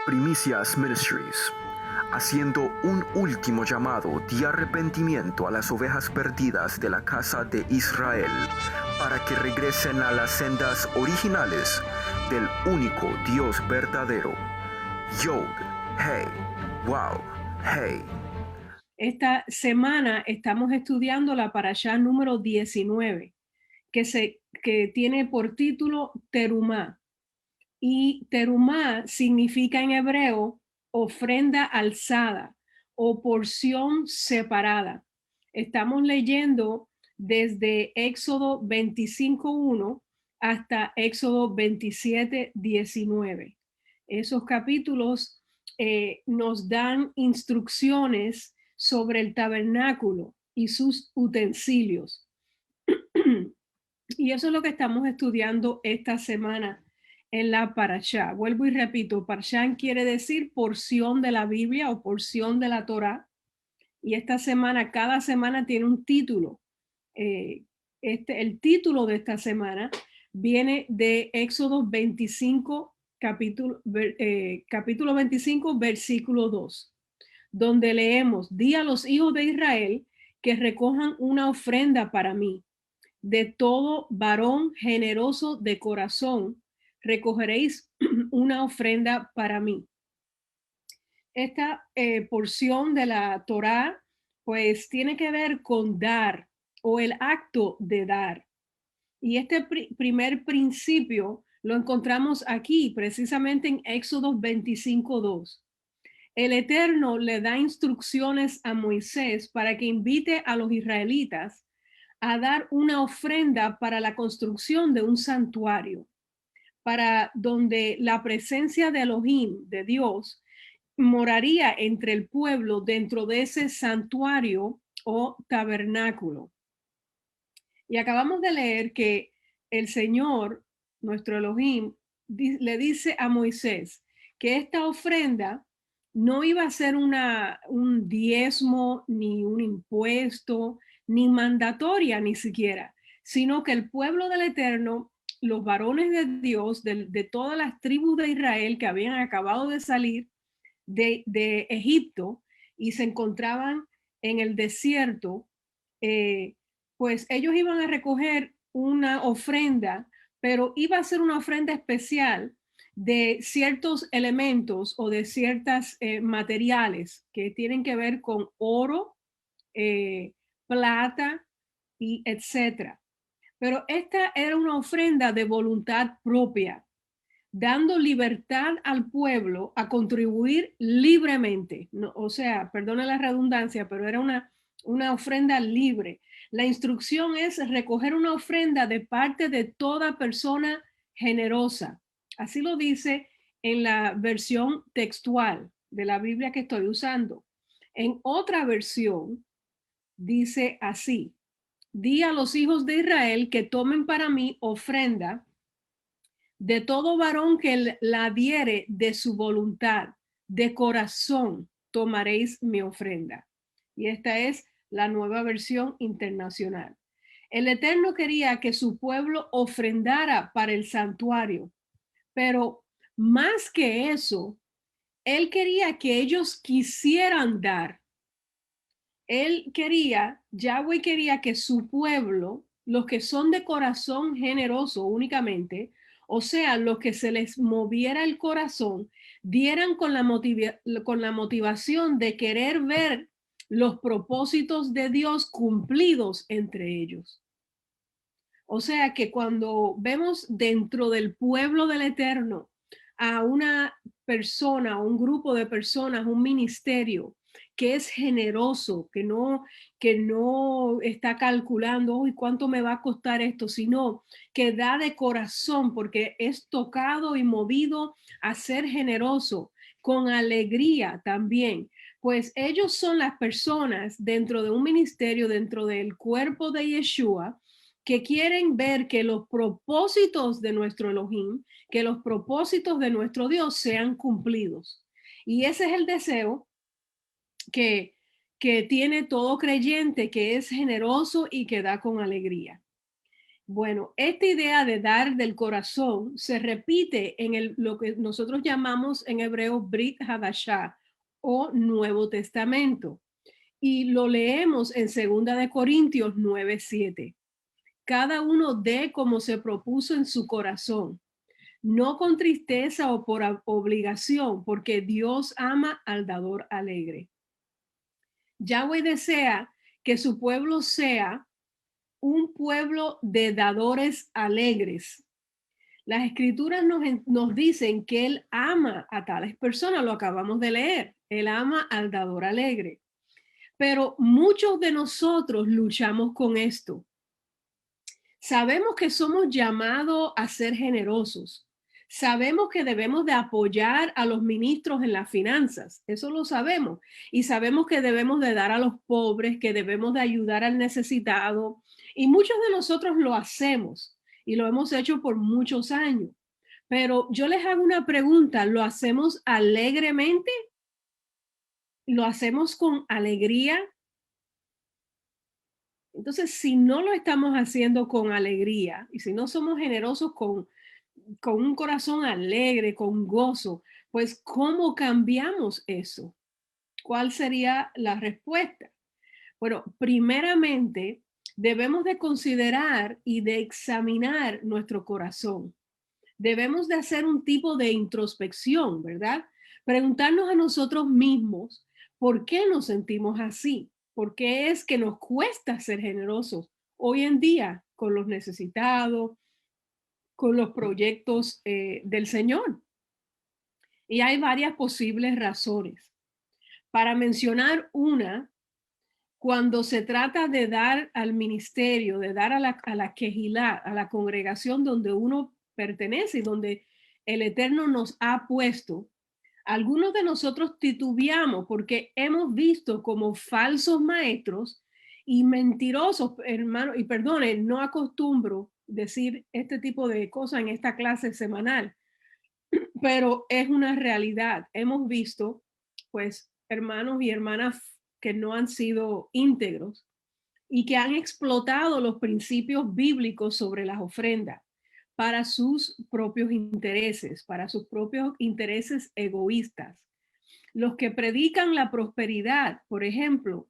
Primicias Ministries, haciendo un último llamado de arrepentimiento a las ovejas perdidas de la casa de Israel, para que regresen a las sendas originales del único Dios verdadero. Yod, Hey, Wow, Hey. Esta semana estamos estudiando la parashá número 19, que tiene por título Terumá. Y terumá significa en hebreo ofrenda alzada o porción separada. Estamos leyendo desde Éxodo 25:1 hasta Éxodo 27:19. Esos capítulos nos dan instrucciones sobre el tabernáculo y sus utensilios. Y eso es lo que estamos estudiando esta semana en la parashá. Vuelvo y repito, parashá quiere decir porción de la Biblia o porción de la Torá. Y esta semana, cada semana tiene un título. El título de esta semana viene de Éxodo 25, capítulo 25, versículo 2, donde leemos: di a los hijos de Israel que recojan una ofrenda para mí. De todo varón generoso de corazón recogeréis una ofrenda para mí. Esta porción de la Torá pues tiene que ver con dar o el acto de dar. Y este primer principio lo encontramos aquí precisamente en Éxodo 25:2. El Eterno le da instrucciones a Moisés para que invite a los israelitas a dar una ofrenda para la construcción de un santuario, para donde la presencia de Elohim, de Dios, moraría entre el pueblo dentro de ese santuario o tabernáculo. Y acabamos de leer que el Señor, nuestro Elohim, le dice a Moisés que esta ofrenda no iba a ser un diezmo, ni un impuesto, ni mandatoria ni siquiera, sino que el pueblo del Eterno, los varones de Dios, de todas las tribus de Israel que habían acabado de salir de Egipto y se encontraban en el desierto, pues ellos iban a recoger una ofrenda, pero iba a ser una ofrenda especial de ciertos elementos o de ciertos materiales que tienen que ver con oro, plata y etcétera. Pero esta era una ofrenda de voluntad propia, dando libertad al pueblo a contribuir libremente. No, o sea, perdona la redundancia, pero era una ofrenda libre. La instrucción es recoger una ofrenda de parte de toda persona generosa. Así lo dice en la versión textual de la Biblia que estoy usando. En otra versión dice así: di a los hijos de Israel que tomen para mí ofrenda de todo varón que la diere de su voluntad, de corazón tomaréis mi ofrenda. Y esta es la nueva versión internacional. El Eterno quería que su pueblo ofrendara para el santuario, pero más que eso, él quería que ellos quisieran dar. Yahweh quería que su pueblo, los que son de corazón generoso únicamente, o sea, los que se les moviera el corazón, dieran con la motivación de querer ver los propósitos de Dios cumplidos entre ellos. O sea que cuando vemos dentro del pueblo del Eterno a una persona, un grupo de personas, un ministerio que es generoso, que no está calculando, uy, ¿cuánto me va a costar esto? Sino que da de corazón porque es tocado y movido a ser generoso, con alegría también. Pues ellos son las personas dentro de un ministerio, dentro del cuerpo de Yeshua, que quieren ver que los propósitos de nuestro Elohim, que los propósitos de nuestro Dios sean cumplidos. Y ese es el deseo que, que tiene todo creyente que es generoso y que da con alegría. Bueno, esta idea de dar del corazón se repite en lo que nosotros llamamos en hebreo Brit Hadashah o Nuevo Testamento. Y lo leemos en 2 de Corintios 9:7. Cada uno dé como se propuso en su corazón, no con tristeza o por obligación, porque Dios ama al dador alegre. Yahweh desea que su pueblo sea un pueblo de dadores alegres. Las escrituras nos dicen que Él ama a tales personas, lo acabamos de leer. Él ama al dador alegre. Pero muchos de nosotros luchamos con esto. Sabemos que somos llamados a ser generosos. Sabemos que debemos de apoyar a los ministros en las finanzas. Eso lo sabemos. Y sabemos que debemos de dar a los pobres, que debemos de ayudar al necesitado. Y muchos de nosotros lo hacemos y lo hemos hecho por muchos años. Pero yo les hago una pregunta. ¿Lo hacemos alegremente? ¿Lo hacemos con alegría? Entonces, si no lo estamos haciendo con alegría y si no somos generosos con un corazón alegre, con gozo, pues ¿cómo cambiamos eso? ¿Cuál sería la respuesta? Bueno, primeramente debemos de considerar y de examinar nuestro corazón. Debemos de hacer un tipo de introspección, ¿verdad? Preguntarnos a nosotros mismos, ¿por qué nos sentimos así? ¿Por qué es que nos cuesta ser generosos hoy en día con los necesitados, con los proyectos del Señor? Y hay varias posibles razones. Para mencionar una, cuando se trata de dar al ministerio, de dar a la quejilá, a la congregación donde uno pertenece y donde el Eterno nos ha puesto, algunos de nosotros titubeamos porque hemos visto como falsos maestros y mentirosos, hermano, y perdone, no acostumbro decir este tipo de cosas en esta clase semanal, pero es una realidad. Hemos visto, pues, hermanos y hermanas que no han sido íntegros y que han explotado los principios bíblicos sobre las ofrendas para sus propios intereses, para sus propios intereses egoístas. Los que predican la prosperidad, por ejemplo,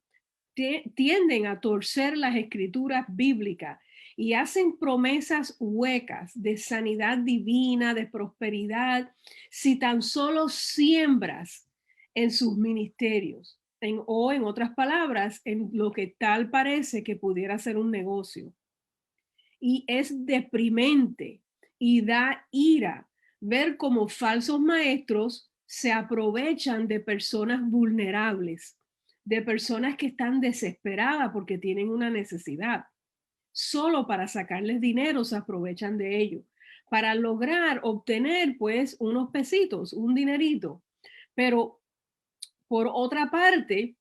tienden a torcer las escrituras bíblicas y hacen promesas huecas de sanidad divina, de prosperidad, si tan solo siembras en sus ministerios, o en otras palabras, en lo que tal parece que pudiera ser un negocio. Y es deprimente y da ira ver cómo falsos maestros se aprovechan de personas vulnerables, de personas que están desesperadas porque tienen una necesidad. Solo para sacarles dinero se aprovechan de ello, para lograr obtener pues unos pesitos, un dinerito. Pero por otra parte,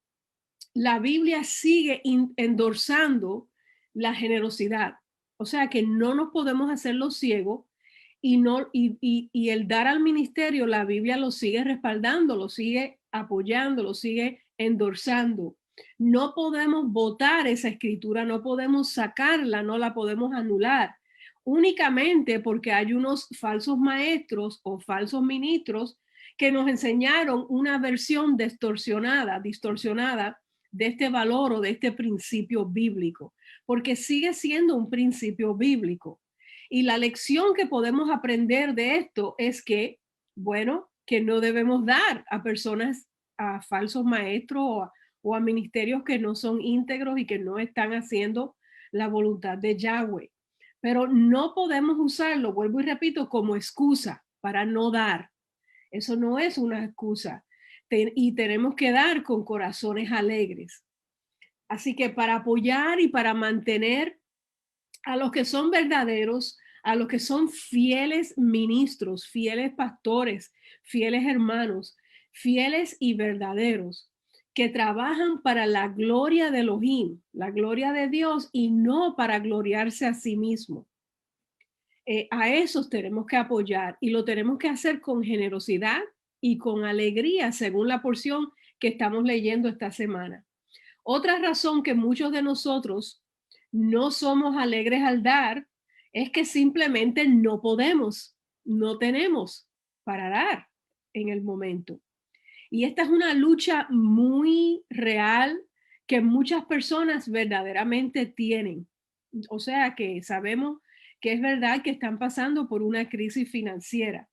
la Biblia sigue endorsando la generosidad. O sea que no nos podemos hacer los ciegos y, no, y el dar al ministerio, la Biblia lo sigue respaldando, lo sigue apoyando, lo sigue endorsando. No podemos votar esa escritura, no podemos sacarla, no la podemos anular, únicamente porque hay unos falsos maestros o falsos ministros que nos enseñaron una versión distorsionada de este valor o de este principio bíblico, porque sigue siendo un principio bíblico. Y la lección que podemos aprender de esto es que, bueno, que no debemos dar a personas, a falsos maestros o a ministerios que no son íntegros y que no están haciendo la voluntad de Yahweh. Pero no podemos usarlo, vuelvo y repito, como excusa para no dar. Eso no es una excusa. Y tenemos que dar con corazones alegres. Así que para apoyar y para mantener a los que son verdaderos, a los que son fieles ministros, fieles pastores, fieles hermanos, fieles y verdaderos, que trabajan para la gloria de Elohim, la gloria de Dios, y no para gloriarse a sí mismo. A esos tenemos que apoyar y lo tenemos que hacer con generosidad y con alegría, según la porción que estamos leyendo esta semana. Otra razón que muchos de nosotros no somos alegres al dar Es que simplemente no podemos, no tenemos para dar en el momento. Y esta es una lucha muy real que muchas personas verdaderamente tienen. O sea que sabemos que es verdad que están pasando por una crisis financiera.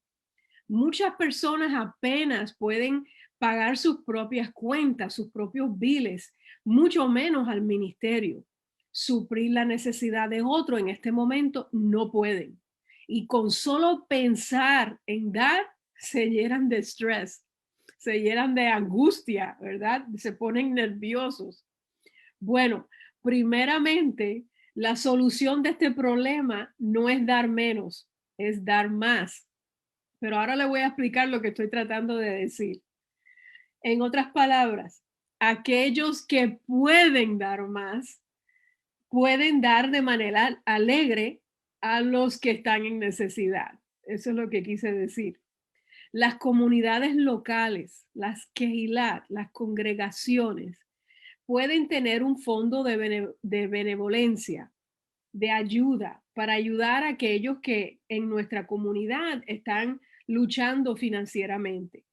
Muchas personas apenas pueden pagar sus propias cuentas, sus propios biles, mucho menos al ministerio. Suplir la necesidad de otro en este momento no pueden. Y con solo pensar en dar, se llenan de estrés, se llenan de angustia, ¿verdad? Se ponen nerviosos. Bueno, primeramente, la solución de este problema no es dar menos, es dar más. Pero ahora le voy a explicar lo que estoy tratando de decir. En otras palabras, aquellos que pueden dar más, pueden dar de manera alegre a los que están en necesidad. Eso es lo que quise decir. Las comunidades locales, las Kehilat, las congregaciones, pueden tener un fondo de benevolencia, de ayuda, para ayudar a aquellos que en nuestra comunidad están luchando financieramente.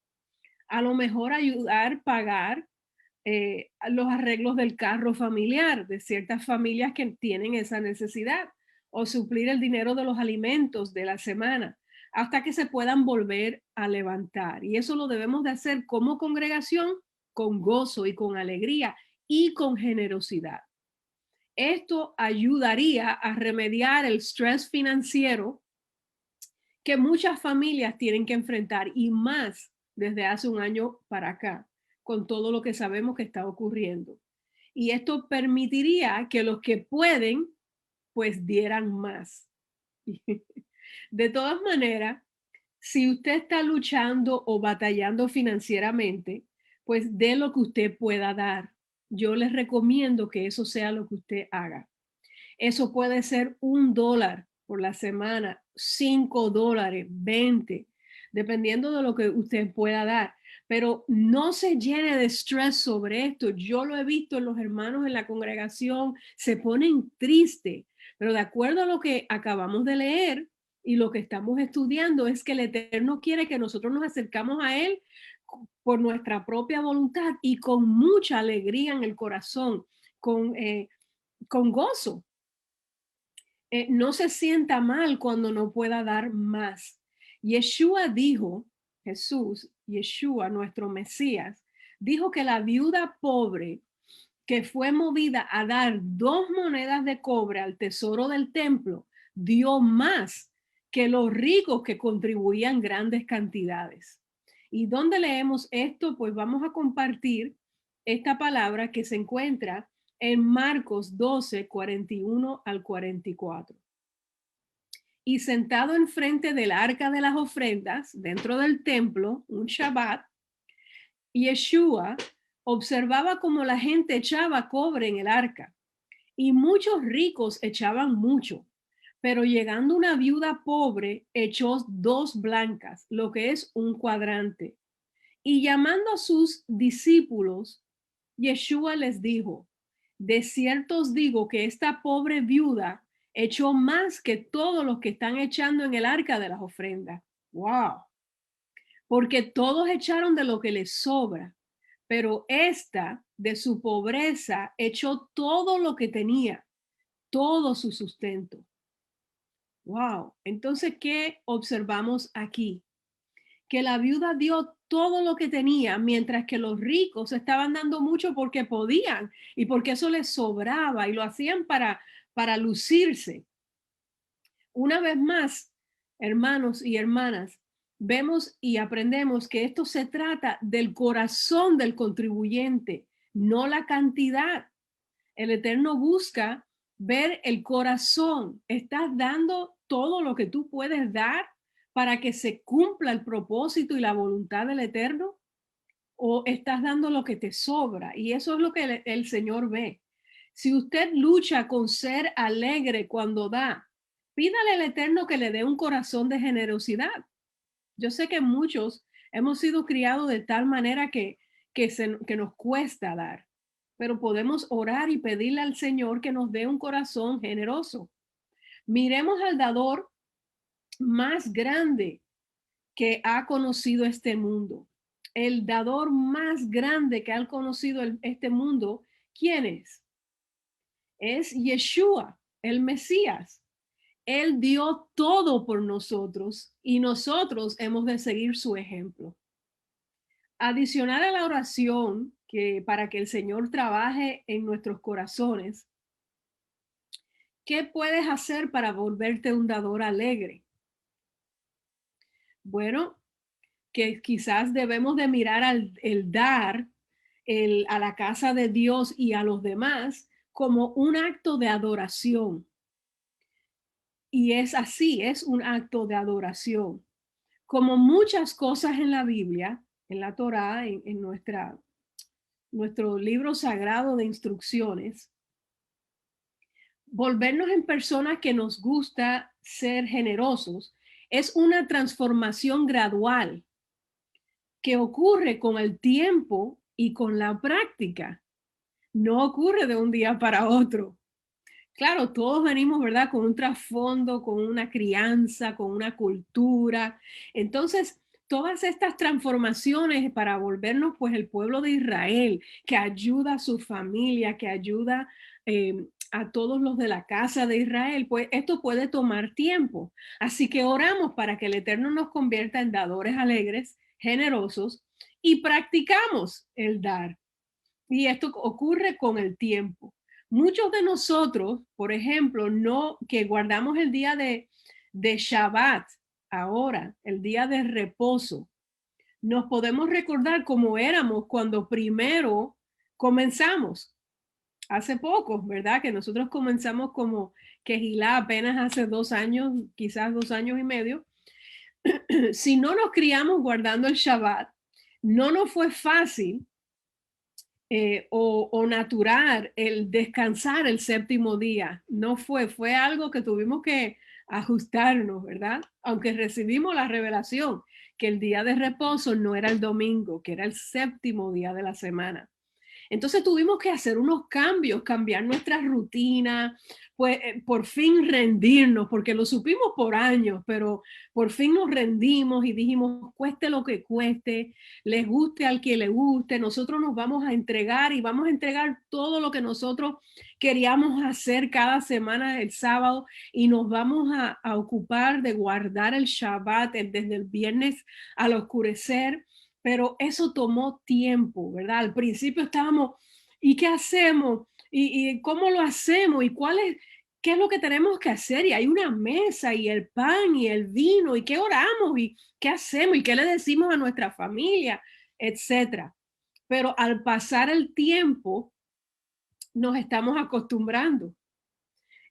A lo mejor ayudar a pagar los arreglos del carro familiar de ciertas familias que tienen esa necesidad o suplir el dinero de los alimentos de la semana hasta que se puedan volver a levantar. Y eso lo debemos de hacer como congregación con gozo y con alegría y con generosidad. Esto ayudaría a remediar el estrés financiero que muchas familias tienen que enfrentar y más desde hace un año para acá, con todo lo que sabemos que está ocurriendo. Y esto permitiría que los que pueden, pues dieran más. De todas maneras, si usted está luchando o batallando financieramente, pues dé lo que usted pueda dar. Yo les recomiendo que eso sea lo que usted haga. Eso puede ser $1 por la semana, $5, 20, dependiendo de lo que usted pueda dar. Pero no se llene de estrés sobre esto. Yo lo he visto en los hermanos en la congregación, se ponen tristes, pero de acuerdo a lo que acabamos de leer y lo que estamos estudiando, es que el Eterno quiere que nosotros nos acercamos a Él por nuestra propia voluntad y con mucha alegría en el corazón, con gozo. No se sienta mal cuando no pueda dar más. Yeshua dijo, Jesús, Yeshua, nuestro Mesías, dijo que la viuda pobre que fue movida a dar 2 monedas de cobre al tesoro del templo, dio más que los ricos que contribuían grandes cantidades. ¿Y dónde leemos esto? Pues vamos a compartir esta palabra que se encuentra en Marcos 12, 41 al 44. Y sentado enfrente del arca de las ofrendas, dentro del templo, un Shabbat, Yeshua observaba cómo la gente echaba cobre en el arca y muchos ricos echaban mucho, pero llegando una viuda pobre echó 2 blancas, lo que es un cuadrante. Y llamando a sus discípulos, Yeshua les dijo, de cierto os digo que esta pobre viuda echó más que todos los que están echando en el arca de las ofrendas. Wow. Porque todos echaron de lo que les sobra, pero esta de su pobreza echó todo lo que tenía, todo su sustento. Wow. Entonces, ¿qué observamos aquí? Que la viuda dio todo lo que tenía, mientras que los ricos estaban dando mucho porque podían y porque eso les sobraba y lo hacían para lucirse. Una vez más, hermanos y hermanas, vemos y aprendemos que esto se trata del corazón del contribuyente, no la cantidad. El Eterno busca ver el corazón. ¿Estás dando todo lo que tú puedes dar para que se cumpla el propósito y la voluntad del Eterno? ¿O estás dando lo que te sobra? Y eso es lo que el Señor ve. Si usted lucha con ser alegre cuando da, pídale al Eterno que le dé un corazón de generosidad. Yo sé que muchos hemos sido criados de tal manera que nos cuesta dar, pero podemos orar y pedirle al Señor que nos dé un corazón generoso. Miremos al dador más grande que ha conocido este mundo. El dador más grande que ha conocido este mundo, ¿quién es? Es Yeshua, el Mesías. Él dio todo por nosotros y nosotros hemos de seguir su ejemplo. Adicional a la oración, que para que el Señor trabaje en nuestros corazones, ¿qué puedes hacer para volverte un dador alegre? Bueno, que quizás debemos de mirar el dar a la casa de Dios y a los demás como un acto de adoración. Y es así, es un acto de adoración. Como muchas cosas en la Biblia, en la Torá, en nuestro libro sagrado de instrucciones, volvernos en personas que nos gusta ser generosos es una transformación gradual que ocurre con el tiempo y con la práctica. No ocurre de un día para otro. Claro, todos venimos, ¿verdad? Con un trasfondo, con una crianza, con una cultura. Entonces, todas estas transformaciones para volvernos, pues, el pueblo de Israel, que ayuda a su familia, que ayuda a todos los de la casa de Israel, pues esto puede tomar tiempo. Así que oramos para que el Eterno nos convierta en dadores alegres, generosos, y practicamos el dar. Y esto ocurre con el tiempo. Muchos de nosotros, por ejemplo, no que guardamos el día de Shabbat ahora, el día de reposo, nos podemos recordar cómo éramos cuando primero comenzamos. Hace poco, ¿verdad? Que nosotros comenzamos como Quejilá apenas hace 2 años, quizás 2 años y medio. Si no nos criamos guardando el Shabbat, no nos fue fácil o natural el descansar el séptimo día. No fue algo que tuvimos que ajustarnos, ¿verdad? Aunque recibimos la revelación que el día de reposo no era el domingo, que era el séptimo día de la semana. Entonces tuvimos que hacer unos cambios, cambiar nuestra rutina, pues por fin rendirnos, porque lo supimos por años, pero por fin nos rendimos y dijimos, cueste lo que cueste, les guste al que le guste, nosotros nos vamos a entregar y vamos a entregar todo lo que nosotros queríamos hacer cada semana el sábado y nos vamos a ocupar de guardar el Shabbat desde el viernes al oscurecer, pero eso tomó tiempo, ¿verdad? Al principio estábamos, ¿y qué hacemos? ¿Y cómo lo hacemos? ¿Y qué es lo que tenemos que hacer? Y hay una mesa y el pan y el vino, ¿y qué oramos? ¿Y qué hacemos? ¿Y qué le decimos a nuestra familia? Etcétera. Pero al pasar el tiempo, nos estamos acostumbrando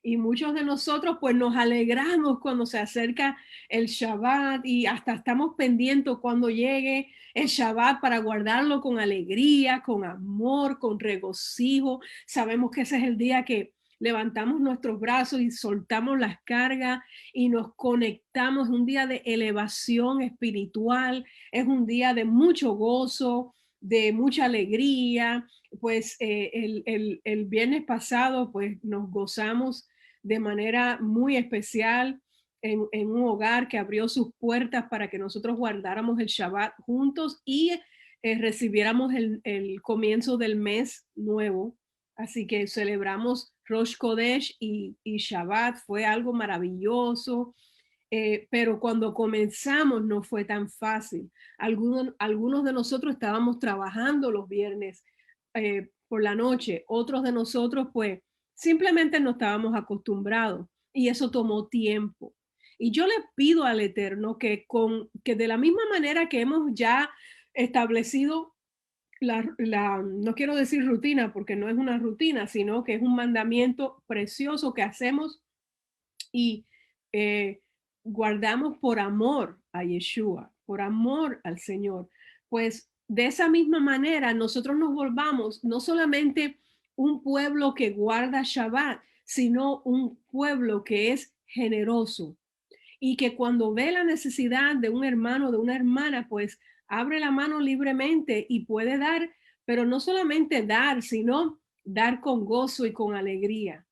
y muchos de nosotros pues nos alegramos cuando se acerca el Shabbat y hasta estamos pendientes cuando llegue el Shabbat para guardarlo con alegría, con amor, con regocijo. Sabemos que ese es el día que levantamos nuestros brazos y soltamos las cargas y nos conectamos. Un día de elevación espiritual, es un día de mucho gozo, de mucha alegría. Pues el viernes pasado pues nos gozamos de manera muy especial en un hogar que abrió sus puertas para que nosotros guardáramos el Shabbat juntos y recibiéramos el comienzo del mes nuevo. Así que celebramos Rosh Kodesh y Shabbat, fue algo maravilloso. Pero cuando comenzamos no fue tan fácil. Algunos de nosotros estábamos trabajando los viernes por la noche, otros de nosotros pues simplemente no estábamos acostumbrados y eso tomó tiempo. Y yo le pido al Eterno que de la misma manera que hemos ya establecido no quiero decir rutina porque no es una rutina, sino que es un mandamiento precioso que hacemos y eh, guardamos por amor a Yeshua, por amor al Señor. Pues de esa misma manera nosotros nos volvamos no solamente un pueblo que guarda Shabbat, sino un pueblo que es generoso y que cuando ve la necesidad de un hermano, de una hermana, pues abre la mano libremente y puede dar, pero no solamente dar, sino dar con gozo y con alegría.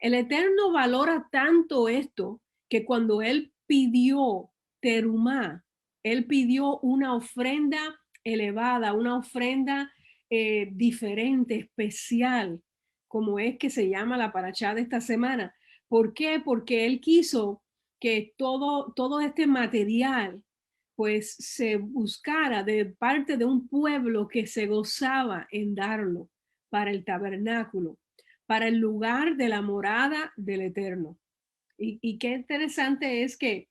El Eterno valora tanto esto que cuando Él pidió terumá, Él pidió una ofrenda elevada, una ofrenda diferente, especial, como es que se llama la parashá de esta semana. ¿Por qué? Porque Él quiso que todo este material pues se buscara de parte de un pueblo que se gozaba en darlo para el tabernáculo, para el lugar de la morada del Eterno. Y qué interesante es que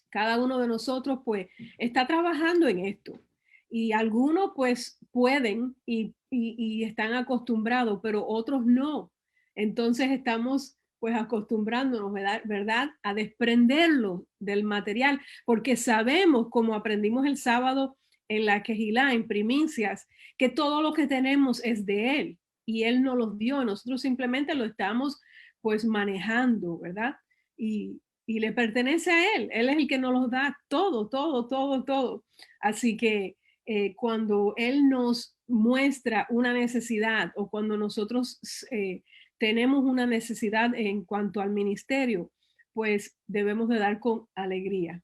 cada uno de nosotros pues está trabajando en esto. Y algunos pues pueden y están acostumbrados, pero otros no. Entonces estamos pues acostumbrándonos, ¿verdad? A desprenderlo del material, porque sabemos, como aprendimos el sábado en la Quejilá, en primicias, que todo lo que tenemos es de Él y Él nos los dio. Nosotros simplemente lo estamos pues manejando, ¿verdad? Y le pertenece a Él. Él es el que nos los da todo, todo, todo, todo. Así que cuando Él nos muestra una necesidad o cuando nosotros tenemos una necesidad en cuanto al ministerio, pues debemos de dar con alegría.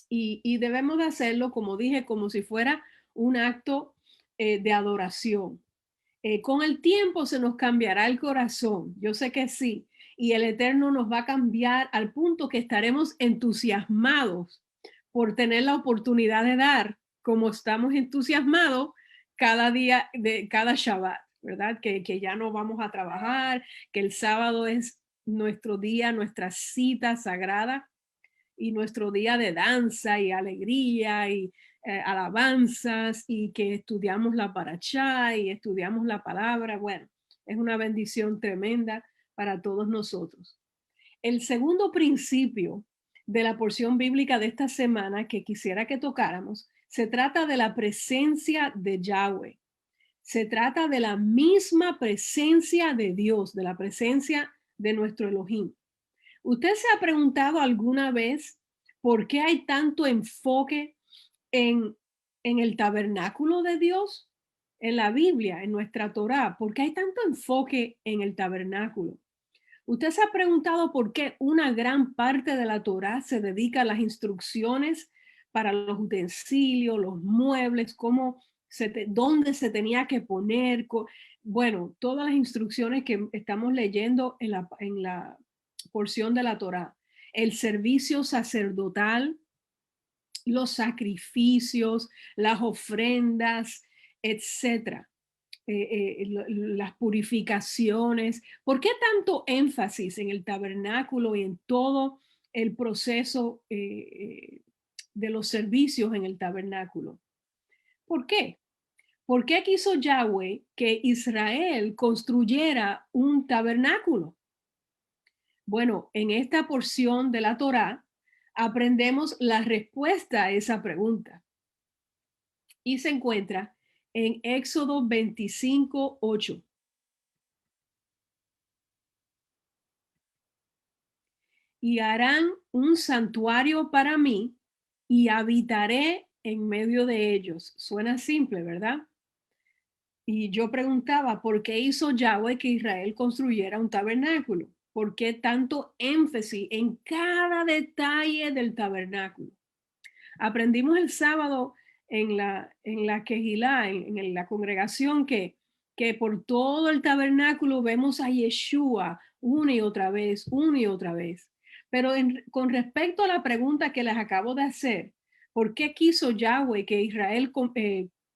Y debemos de hacerlo, como dije, como si fuera un acto de adoración. Con el tiempo se nos cambiará el corazón, yo sé que sí, y el Eterno nos va a cambiar al punto que estaremos entusiasmados por tener la oportunidad de dar, como estamos entusiasmados cada día de cada Shabbat, ¿verdad? Que ya no vamos a trabajar, que el sábado es nuestro día, nuestra cita sagrada y nuestro día de danza y alegría y alabanzas y que estudiamos la parashá y estudiamos la palabra. Bueno, es una bendición tremenda para todos nosotros. El segundo principio de la porción bíblica de esta semana que quisiera que tocáramos se trata de la presencia de Yahweh. Se trata de la misma presencia de Dios, de la presencia de nuestro Elohim. ¿Usted se ha preguntado alguna vez por qué hay tanto enfoque en, en el tabernáculo de Dios? En la Biblia, en nuestra Torá, ¿por qué hay tanto enfoque en el tabernáculo? ¿Usted se ha preguntado por qué una gran parte de la Torá se dedica a las instrucciones para los utensilios, los muebles, dónde se tenía que poner? Bueno, todas las instrucciones que estamos leyendo en la porción de la Torá. El servicio sacerdotal, los sacrificios, las ofrendas, etcétera. Las purificaciones. ¿Por qué tanto énfasis en el tabernáculo y en todo el proceso de los servicios en el tabernáculo? ¿Por qué? ¿Por qué quiso Yahweh que Israel construyera un tabernáculo? Bueno, en esta porción de la Torá aprendemos la respuesta a esa pregunta y se encuentra en Éxodo 25:8. Y harán un santuario para mí y habitaré en medio de ellos. Suena simple, ¿verdad? Y yo preguntaba, ¿por qué hizo Yahweh que Israel construyera un tabernáculo? ¿Por qué tanto énfasis en cada detalle del tabernáculo? Aprendimos el sábado en la Quejilá, en la congregación, que por todo el tabernáculo vemos a Yeshua una y otra vez, una y otra vez. Pero con respecto a la pregunta que les acabo de hacer, ¿por qué quiso Yahweh que Israel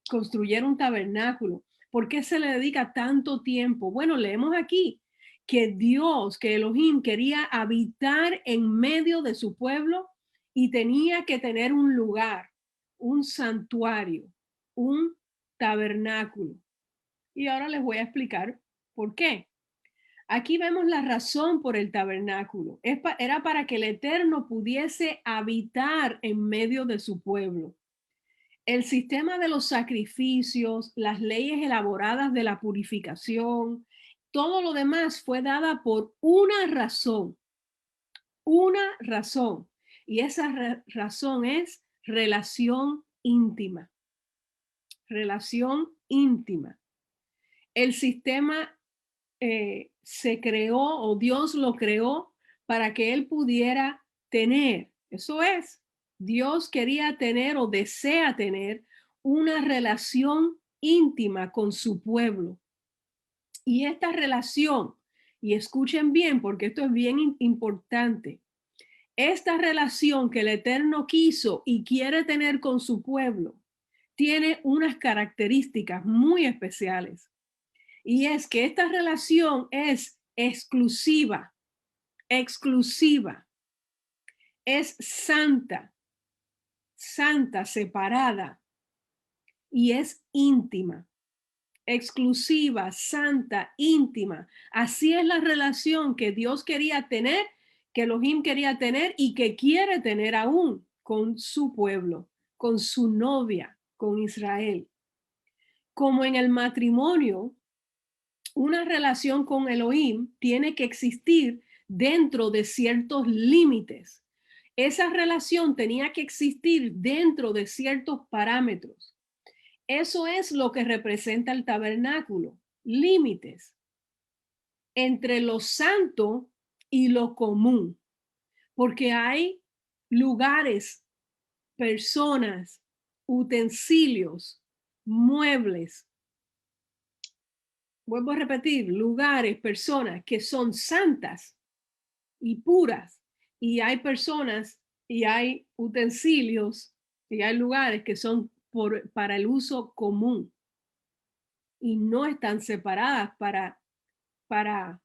construyera un tabernáculo? ¿Por qué se le dedica tanto tiempo? Bueno, leemos aquí que Dios, que Elohim quería habitar en medio de su pueblo y tenía que tener un lugar, un santuario, un tabernáculo. Y ahora les voy a explicar por qué. Aquí vemos la razón por el tabernáculo. Era para que el Eterno pudiese habitar en medio de su pueblo. El sistema de los sacrificios, las leyes elaboradas de la purificación, todo lo demás fue dada por una razón. Una razón. Y esa razón es relación íntima. Relación íntima. El sistema se creó o Dios lo creó para que él pudiera tener. Eso es, Dios quería tener o desea tener una relación íntima con su pueblo. Y esta relación, y escuchen bien porque esto es bien importante, esta relación que el Eterno quiso y quiere tener con su pueblo tiene unas características muy especiales. Y es que esta relación es exclusiva, exclusiva, es santa, santa, separada y es íntima, exclusiva, santa, íntima. Así es la relación que Dios quería tener, que Elohim quería tener y que quiere tener aún con su pueblo, con su novia, con Israel. Como en el matrimonio, una relación con Elohim tiene que existir dentro de ciertos límites. Esa relación tenía que existir dentro de ciertos parámetros. Eso es lo que representa el tabernáculo, límites entre lo santo y lo común, porque hay lugares, personas, utensilios, muebles. Vuelvo a repetir, lugares, personas que son santas y puras, y hay personas y hay utensilios y hay lugares que son para el uso común y no están separadas para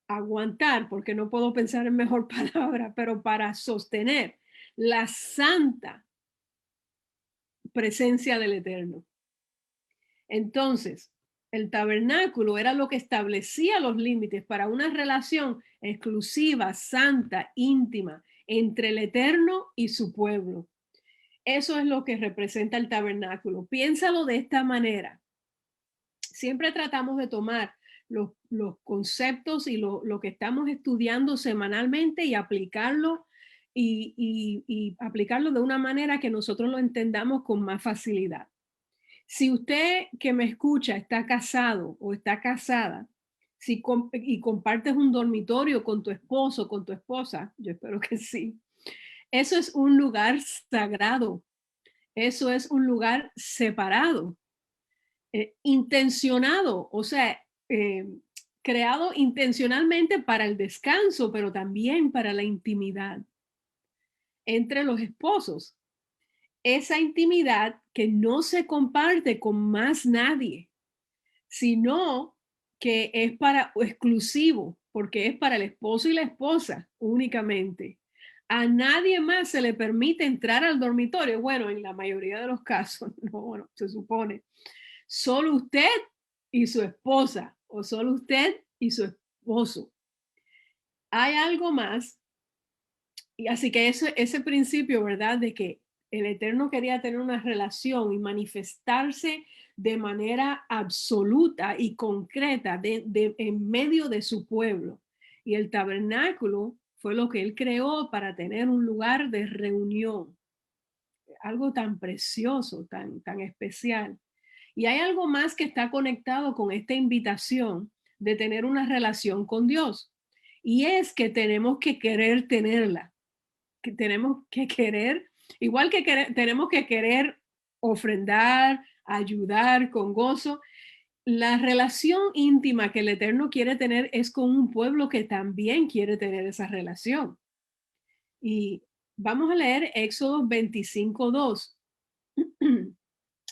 aguantar, porque no puedo pensar en mejor palabra, pero para sostener la santa presencia del Eterno. Entonces, el tabernáculo era lo que establecía los límites para una relación exclusiva, santa, íntima entre el Eterno y su pueblo. Eso es lo que representa el tabernáculo. Piénsalo de esta manera. Siempre tratamos de tomar los conceptos y lo que estamos estudiando semanalmente y aplicarlo y aplicarlo de una manera que nosotros lo entendamos con más facilidad. Si usted que me escucha está casado o está casada, y compartes un dormitorio con tu esposo, con tu esposa, yo espero que sí, eso es un lugar sagrado, eso es un lugar separado, intencionado, o sea, creado intencionalmente para el descanso, pero también para la intimidad entre los esposos. Esa intimidad que no se comparte con más nadie, sino que es para exclusivo, porque es para el esposo y la esposa únicamente. A nadie más se le permite entrar al dormitorio. Bueno, en la mayoría de los casos, no, bueno, se supone. Solo usted y su esposa, o solo usted y su esposo. Hay algo más, y así que ese principio, ¿verdad? De que el Eterno quería tener una relación y manifestarse de manera absoluta y concreta en medio de su pueblo. Y el tabernáculo fue lo que él creó para tener un lugar de reunión, algo tan precioso, tan especial. Y hay algo más que está conectado con esta invitación de tener una relación con Dios. Y es que tenemos que querer tenerla, que tenemos que querer, igual que tenemos que querer ofrendar, ayudar con gozo. La relación íntima que el Eterno quiere tener es con un pueblo que también quiere tener esa relación. Y vamos a leer Éxodo 25:2,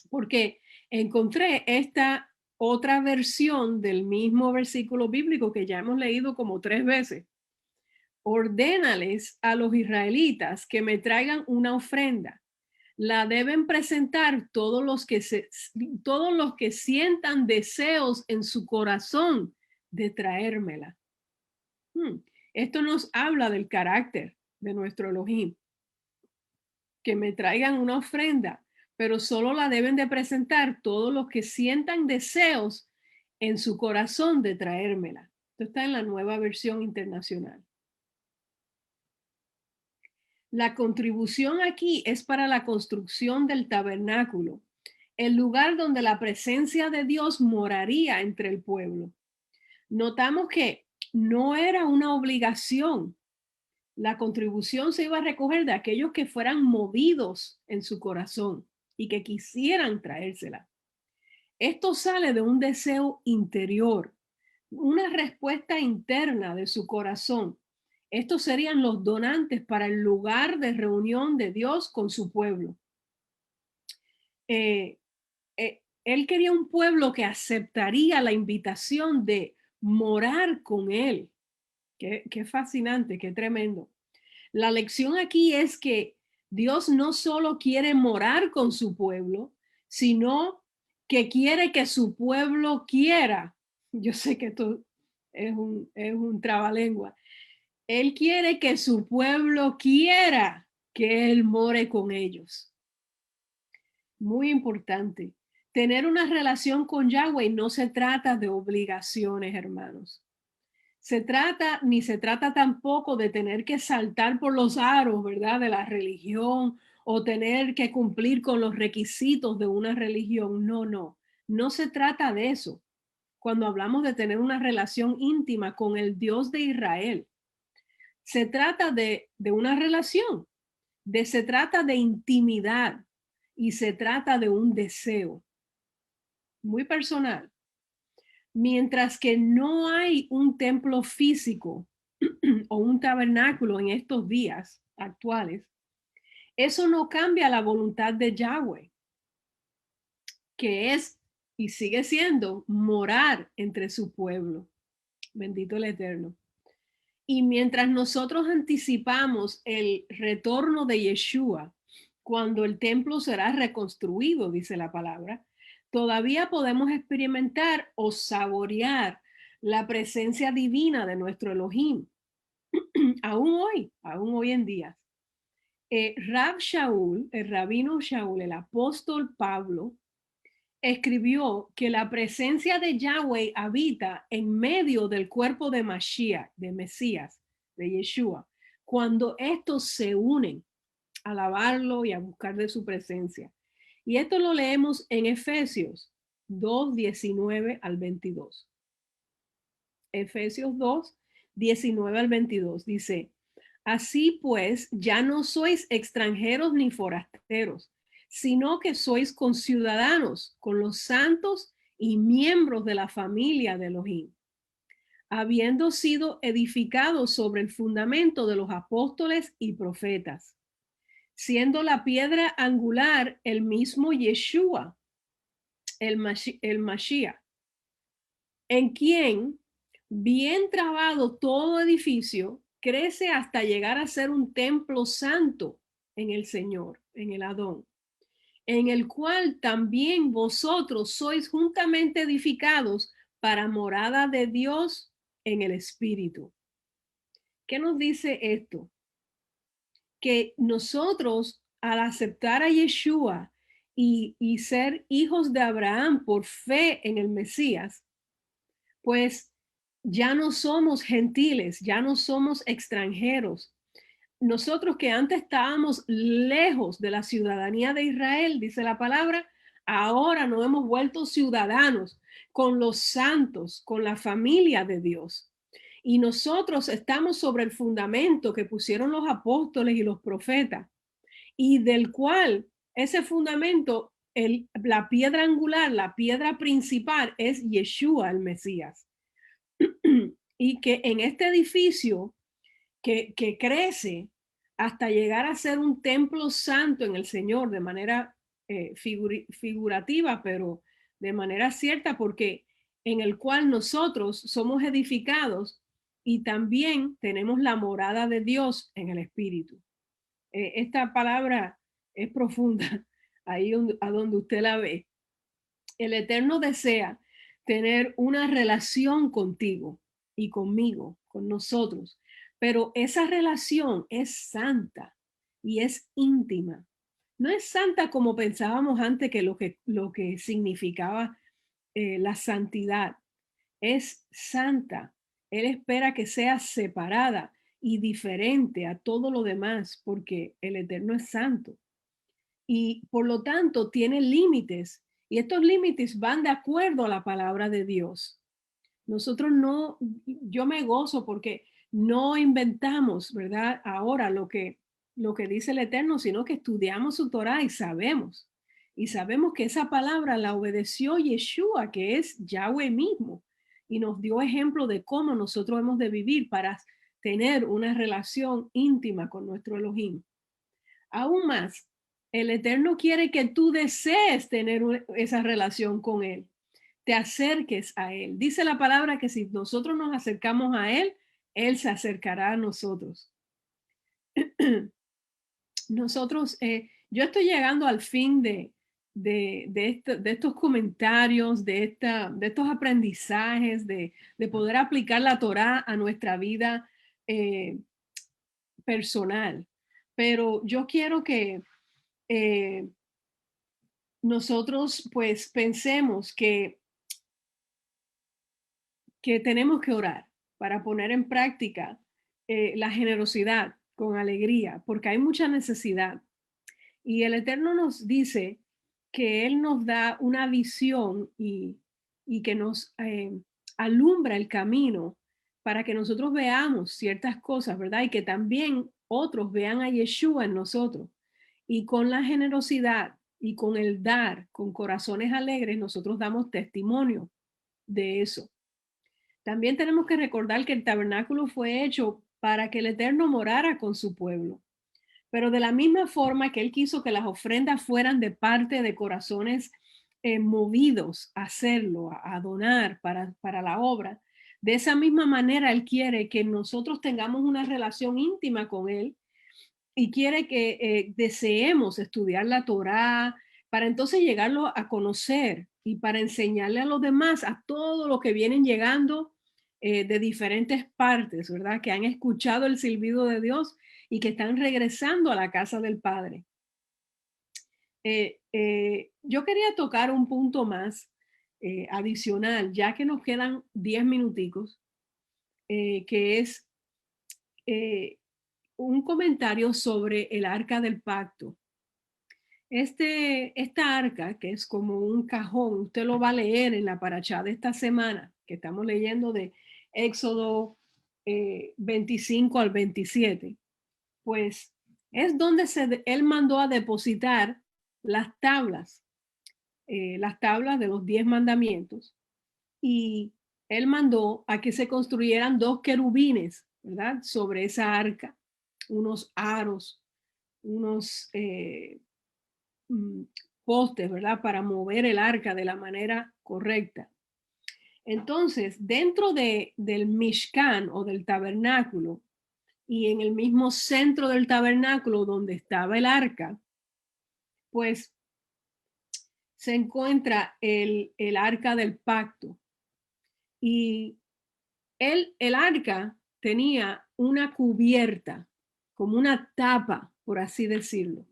porque encontré esta otra versión del mismo versículo bíblico que ya hemos leído como 3 veces. Ordénales a los israelitas que me traigan una ofrenda. La deben presentar todos los que sientan deseos en su corazón de traérmela. Esto nos habla del carácter de nuestro Elohim. Que me traigan una ofrenda, pero solo la deben de presentar todos los que sientan deseos en su corazón de traérmela. Esto está en la Nueva Versión Internacional. La contribución aquí es para la construcción del tabernáculo, el lugar donde la presencia de Dios moraría entre el pueblo. Notamos que no era una obligación. La contribución se iba a recoger de aquellos que fueran movidos en su corazón y que quisieran traérsela. Esto sale de un deseo interior, una respuesta interna de su corazón. Estos serían los donantes para el lugar de reunión de Dios con su pueblo. Él quería un pueblo que aceptaría la invitación de morar con él. Qué fascinante, qué tremendo. La lección aquí es que Dios no solo quiere morar con su pueblo, sino que quiere que su pueblo quiera. Yo sé que esto es un trabalengua. Él quiere que su pueblo quiera que Él more con ellos. Muy importante. Tener una relación con Yahweh no se trata de obligaciones, hermanos. Ni se trata tampoco de tener que saltar por los aros, ¿verdad? De la religión o tener que cumplir con los requisitos de una religión. No, no, no se trata de eso. Cuando hablamos de tener una relación íntima con el Dios de Israel, se trata de una relación, se trata de intimidad y se trata de un deseo muy personal. Mientras que no hay un templo físico o un tabernáculo en estos días actuales, eso no cambia la voluntad de Yahweh, que es y sigue siendo morar entre su pueblo. Bendito el Eterno. Y mientras nosotros anticipamos el retorno de Yeshua, cuando el templo será reconstruido, dice la palabra, todavía podemos experimentar o saborear la presencia divina de nuestro Elohim, aún hoy en día. Rab Shaul, el rabino Shaul, el apóstol Pablo, escribió que la presencia de Yahweh habita en medio del cuerpo de Mashiach, de Mesías, de Yeshua, cuando estos se unen a alabarlo y a buscar de su presencia. Y esto lo leemos en Efesios 2, 19 al 22. Efesios 2, 19 al 22 dice, así pues, ya no sois extranjeros ni forasteros, sino que sois conciudadanos con los santos y miembros de la familia de Elohim, habiendo sido edificados sobre el fundamento de los apóstoles y profetas, siendo la piedra angular el mismo Yeshua, el Mashiach, en quien, bien trabado todo edificio, crece hasta llegar a ser un templo santo en el Señor, en el Adón, en el cual también vosotros sois juntamente edificados para morada de Dios en el Espíritu. ¿Qué nos dice esto? Que nosotros, al aceptar a Yeshua y ser hijos de Abraham por fe en el Mesías, pues ya no somos gentiles, ya no somos extranjeros. Nosotros que antes estábamos lejos de la ciudadanía de Israel, dice la palabra, ahora nos hemos vuelto ciudadanos con los santos, con la familia de Dios. Y nosotros estamos sobre el fundamento que pusieron los apóstoles y los profetas, y del cual ese fundamento, la piedra angular, la piedra principal es Yeshua, el Mesías. Y que en este edificio que crece hasta llegar a ser un templo santo en el Señor de manera figurativa, pero de manera cierta, porque en el cual nosotros somos edificados y también tenemos la morada de Dios en el Espíritu. Esta palabra es profunda, ahí a donde usted la ve. El Eterno desea tener una relación contigo y conmigo, con nosotros, pero esa relación es santa y es íntima. No es santa como pensábamos antes que lo que significaba la santidad. Es santa. Él espera que sea separada y diferente a todo lo demás porque el Eterno es santo. Y por lo tanto tiene límites y estos límites van de acuerdo a la palabra de Dios. Nosotros no, yo me gozo porque no inventamos, ¿verdad? Ahora lo que dice el Eterno, sino que estudiamos su Torah y sabemos. Y sabemos que esa palabra la obedeció Yeshua, que es Yahweh mismo. Y nos dio ejemplo de cómo nosotros hemos de vivir para tener una relación íntima con nuestro Elohim. Aún más, el Eterno quiere que tú desees tener esa relación con Él, te acerques a Él. Dice la palabra que si nosotros nos acercamos a Él, Él se acercará a nosotros. Nosotros, yo estoy llegando al fin de estos comentarios, de estos aprendizajes, de poder aplicar la Torá a nuestra vida personal. Pero yo quiero que eh, nosotros pues pensemos que tenemos que orar para poner en práctica la generosidad con alegría, porque hay mucha necesidad. Y el Eterno nos dice que Él nos da una visión y que nos alumbra el camino para que nosotros veamos ciertas cosas, ¿verdad? Y que también otros vean a Yeshua en nosotros. Y con la generosidad y con el dar, con corazones alegres, nosotros damos testimonio de eso. También tenemos que recordar que el tabernáculo fue hecho para que el Eterno morara con su pueblo. Pero de la misma forma que Él quiso que las ofrendas fueran de parte de corazones movidos a hacerlo, a donar para la obra, de esa misma manera Él quiere que nosotros tengamos una relación íntima con Él y quiere que deseemos estudiar la Torá para entonces llegarlo a conocer y para enseñarle a los demás, a todos los que vienen llegando de diferentes partes, ¿verdad? Que han escuchado el silbido de Dios y que están regresando a la casa del Padre. Yo quería tocar un punto más adicional, ya que nos quedan 10 minuticos, que es un comentario sobre el arca del pacto. Esta arca, que es como un cajón, usted lo va a leer en la paracha de esta semana, que estamos leyendo de Éxodo 25 al 27, pues es donde él mandó a depositar las tablas de los 10 mandamientos, y él mandó a que se construyeran dos querubines, ¿verdad? Sobre esa arca, unos aros, unos postes, ¿verdad? Para mover el arca de la manera correcta. Entonces, dentro del Mishkan o del tabernáculo y en el mismo centro del tabernáculo donde estaba el arca, pues se encuentra el arca del pacto. Y el arca tenía una cubierta, como una tapa, por así decirlo.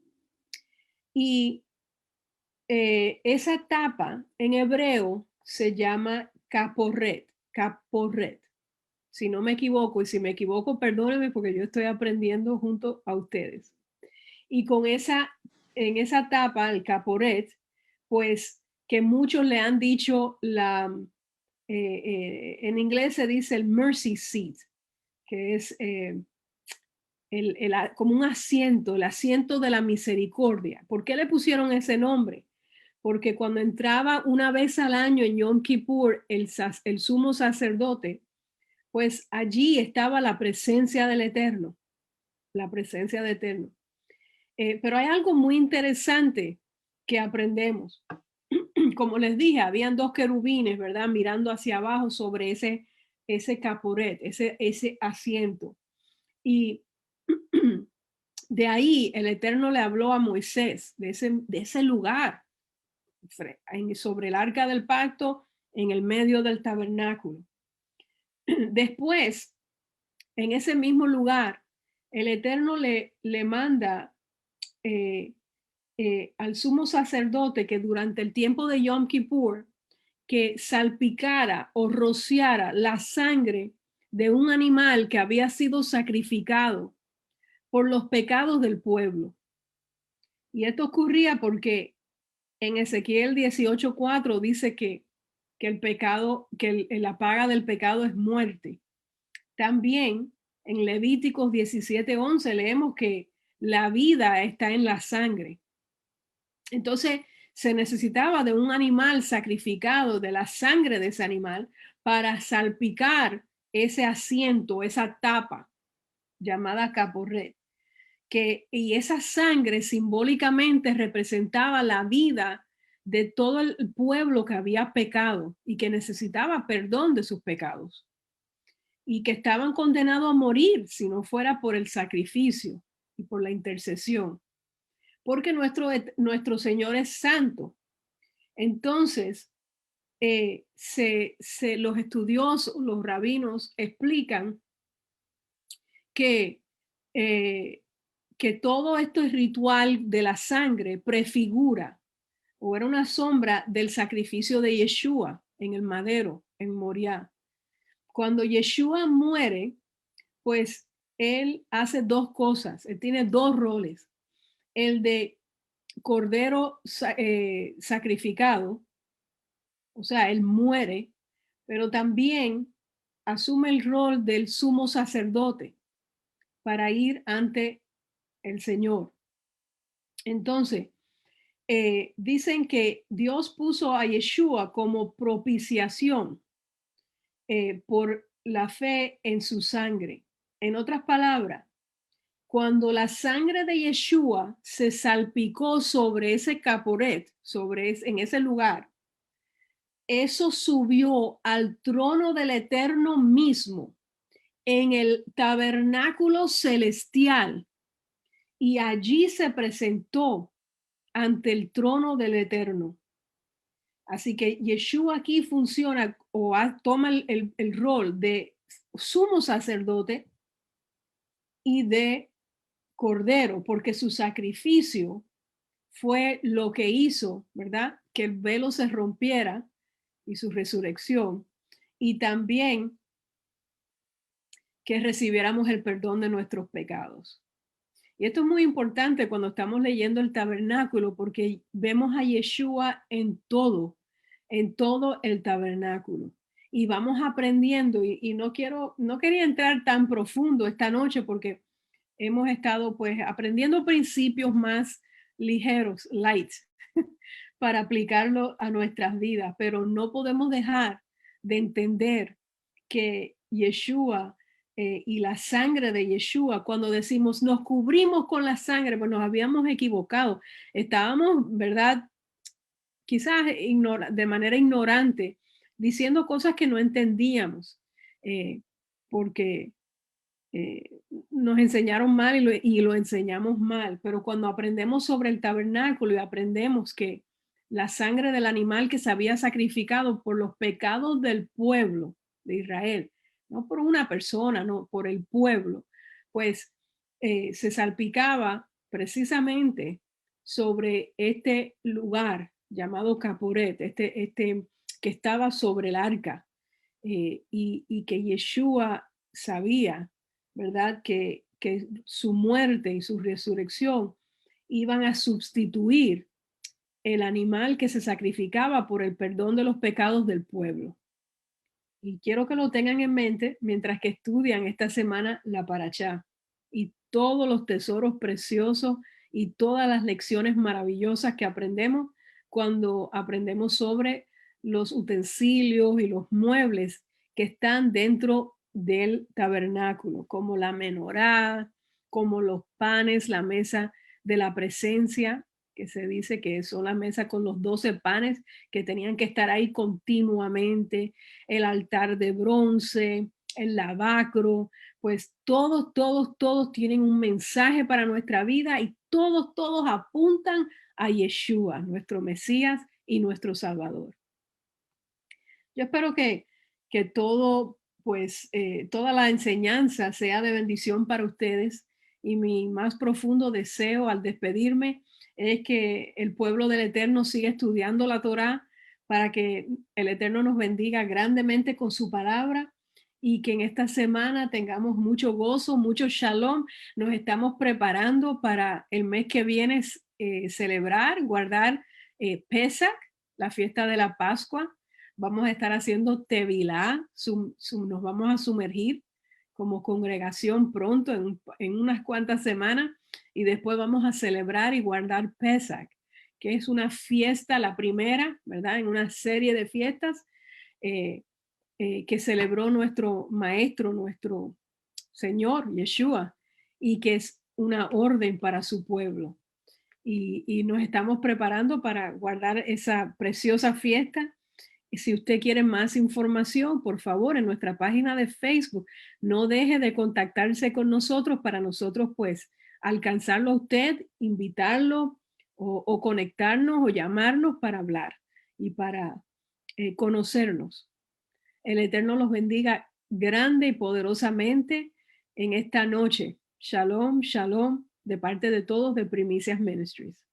Y esa tapa en hebreo se llama caporret, caporret. Si no me equivoco, y si me equivoco, perdónenme porque yo estoy aprendiendo junto a ustedes. Y en esa tapa, el caporet, pues que muchos le han dicho en inglés se dice el mercy seat, que es como un asiento, el asiento de la misericordia. ¿Por qué le pusieron ese nombre? Porque cuando entraba una vez al año en Yom Kippur el sumo sacerdote, pues allí estaba la presencia del Eterno, la presencia del Eterno. Pero hay algo muy interesante que aprendemos. Como les dije, habían dos querubines, ¿verdad? Mirando hacia abajo sobre ese caporet, ese asiento. Y de ahí el Eterno le habló a Moisés de ese lugar, sobre el arca del pacto, en el medio del tabernáculo. Después, en ese mismo lugar, el Eterno le manda al sumo sacerdote que durante el tiempo de Yom Kippur, que salpicara o rociara la sangre de un animal que había sido sacrificado por los pecados del pueblo. Y esto ocurría porque en Ezequiel 18:4 dice que que el pecado, la paga del pecado es muerte. También en Levíticos 17:11 leemos que la vida está en la sangre. Entonces se necesitaba de un animal sacrificado, de la sangre de ese animal, para salpicar ese asiento, esa tapa llamada caporret. Y esa sangre simbólicamente representaba la vida de todo el pueblo que había pecado y que necesitaba perdón de sus pecados y que estaban condenados a morir si no fuera por el sacrificio y por la intercesión, porque nuestro Señor es santo. Entonces, los estudiosos, los rabinos explican que, que todo esto es ritual de la sangre prefigura o era una sombra del sacrificio de Yeshua en el madero, en Moriah. Cuando Yeshua muere, pues él hace dos cosas, él tiene dos roles, el de cordero sacrificado, o sea, él muere, pero también asume el rol del sumo sacerdote para ir ante el Señor. Entonces, dicen que Dios puso a Yeshua como propiciación por la fe en su sangre. En otras palabras, cuando la sangre de Yeshua se salpicó sobre ese caporet, en ese lugar, eso subió al trono del Eterno mismo en el tabernáculo celestial y allí se presentó ante el trono del Eterno. Así que Yeshua aquí funciona o toma el rol de sumo sacerdote y de cordero, porque su sacrificio fue lo que hizo, ¿verdad? Que el velo se rompiera y su resurrección. Y también que recibiéramos el perdón de nuestros pecados. Y esto es muy importante cuando estamos leyendo el tabernáculo, porque vemos a Yeshua en todo el tabernáculo. Y vamos aprendiendo, y no quería entrar tan profundo esta noche, porque hemos estado pues aprendiendo principios más ligeros, light, para aplicarlo a nuestras vidas, pero no podemos dejar de entender que Yeshua y la sangre de Yeshua, cuando decimos nos cubrimos con la sangre, pues nos habíamos equivocado. Estábamos, ¿verdad? Quizás de manera ignorante, diciendo cosas que no entendíamos, porque nos enseñaron mal y lo enseñamos mal. Pero cuando aprendemos sobre el tabernáculo y aprendemos que la sangre del animal que se había sacrificado por los pecados del pueblo de Israel, no por una persona, no, por el pueblo, pues se salpicaba precisamente sobre este lugar llamado Caporet, este que estaba sobre el arca, y que Yeshua sabía, ¿verdad? Que su muerte y su resurrección iban a sustituir el animal que se sacrificaba por el perdón de los pecados del pueblo. Y quiero que lo tengan en mente mientras que estudian esta semana la Parashá y todos los tesoros preciosos y todas las lecciones maravillosas que aprendemos cuando aprendemos sobre los utensilios y los muebles que están dentro del tabernáculo, como la menorá, como los panes, la mesa de la presencia, que se dice que son la mesa con los 12 panes que tenían que estar ahí continuamente, el altar de bronce, el lavacro, pues todos tienen un mensaje para nuestra vida y todos apuntan a Yeshua, nuestro Mesías y nuestro Salvador. Yo espero que todo, pues, toda la enseñanza sea de bendición para ustedes, y mi más profundo deseo al despedirme es que el pueblo del Eterno siga estudiando la Torá para que el Eterno nos bendiga grandemente con su palabra y que en esta semana tengamos mucho gozo, mucho shalom. Nos estamos preparando para el mes que viene celebrar, guardar Pesach, la fiesta de la Pascua, Vamos a estar haciendo Tevilá, nos vamos a sumergir como congregación pronto en unas cuantas semanas y después vamos a celebrar y guardar Pesach, que es una fiesta, la primera, ¿verdad? En una serie de fiestas eh, que celebró nuestro maestro, nuestro Señor Yeshua, y que es una orden para su pueblo. Y nos estamos preparando para guardar esa preciosa fiesta. Y si usted quiere más información, por favor, en nuestra página de Facebook, no deje de contactarse con nosotros para nosotros, pues, alcanzarlo a usted, invitarlo o conectarnos o llamarnos para hablar y para conocernos. El Eterno los bendiga grande y poderosamente en esta noche. Shalom, shalom, de parte de todos de Primicias Ministries.